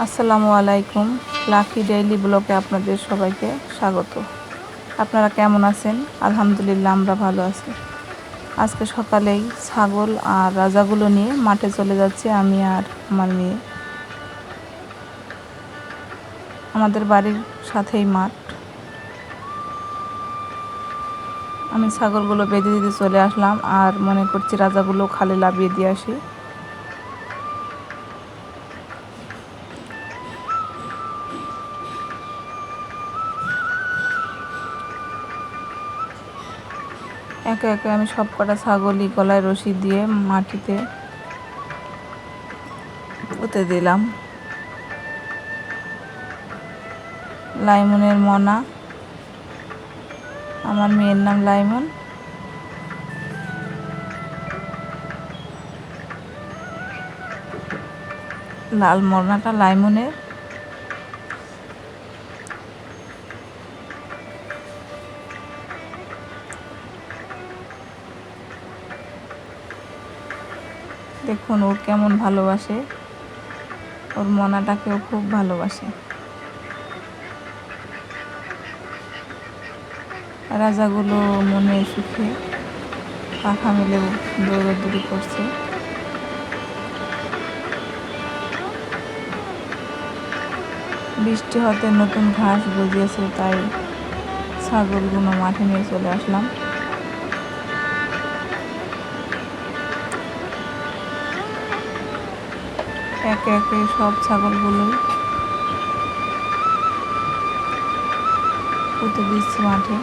আসসালামু আলাইকুম। Lucky daily ব্লগে আপনাদের সবাইকে স্বাগত। আপনারা কেমন আছেন? আলহামদুলিল্লাহ আমরা ভালো আছি। আজকে সকালেই ছাগল আর রাজাগুলো নিয়ে মাঠে চলে যাচ্ছি আমি আর আমার মেয়ে। আমাদের বাড়ির সাথেই মাঠ। আমি ছাগলগুলো বেঁধে দিতে চলে আসলাম আর মনে করছি রাজাগুলো খালে লাভিয়ে দিয়ে আসি। একে একে আমি সব কটা ছাগলই গলায় রশি দিয়ে মাটিতে পুঁতে দিলাম। লাইমনের মনা, আমার মেয়ের নাম লাইমন। লাল মরনাটা লাইমনের। দেখুন ও কেমন ভালোবাসে, ওর মনাটাকেও খুব ভালোবাসে। রাজাগুলো মনে সুখে পাখা মেলে দৌড়াদৌড়ি করছে। বৃষ্টি হতে নতুন ঘাস গজিয়েছে, তাই ছাগলগুলো মাঠে নিয়ে চলে আসলাম। একে একে সব ছাগলগুলোই পুঁতে দিচ্ছি মাঠে।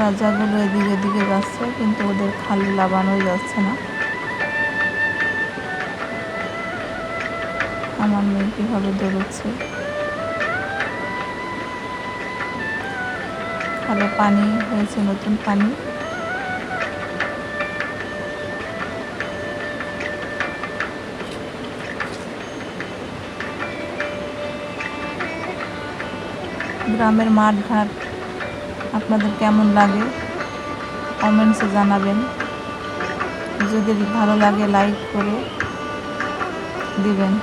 রাজাগুলো এদিকে এদিকে যাচ্ছে, কিন্তু ওদের খালি লাবানোই যাচ্ছে না। আমার মেয়ে কীভাবে দৌড়চ্ছে। খালে পানি হয়েছে, নতুন পানি। গ্রামের মাঠ ঘাট আপনাদের কেমন লাগে কমেন্টসে জানাবেন। যদি ভালো লাগে লাইক করে দিবেন।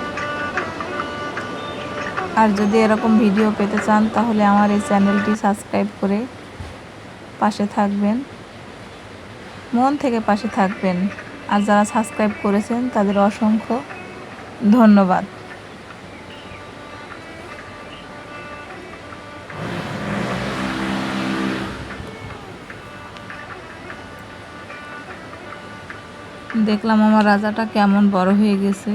আর যদি এরকম ভিডিও পেতে চান তাহলে আমার এই চ্যানেলটি সাবস্ক্রাইব করে পাশে থাকবেন, মন থেকে পাশে থাকবেন। আর যারা সাবস্ক্রাইব করেছেন তাদের অসংখ্য ধন্যবাদ। দেখলাম আমার রাজাটা কেমন বড় হয়ে গেছে।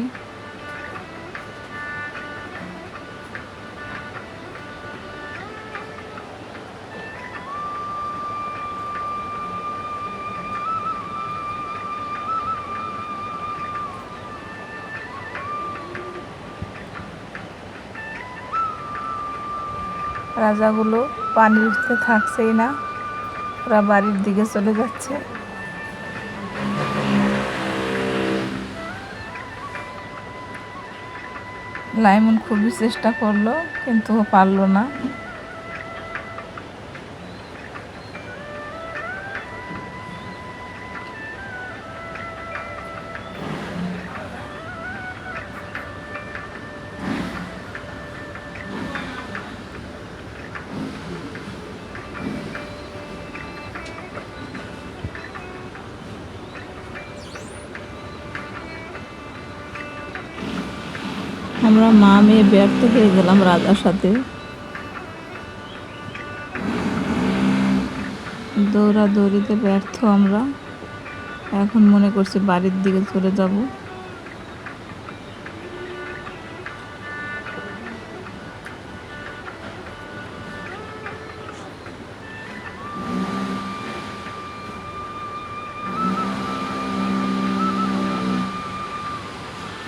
রাজাগুলো পানির ভিতরে থাকছেই না, ওরা বাড়ির দিকে চলে যাচ্ছে। লাইমন খুবই চেষ্টা করলো, কিন্তু ও পারলো না। আমরা মা মেয়ে ব্যর্থ হয়ে গেলাম রাজার সাথে। দৌড়াদৌড়িতে ব্যর্থ আমরা। এখন মনে করছি বাড়ির দিকে চলে যাব।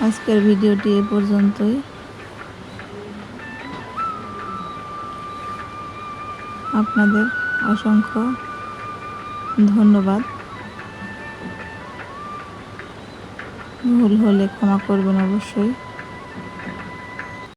আজকের ভিডিওটি এ পর্যন্তই। আপনাদের অসংখ্য ধন্যবাদ। ভুল হলে ক্ষমা করবেন অবশ্যই।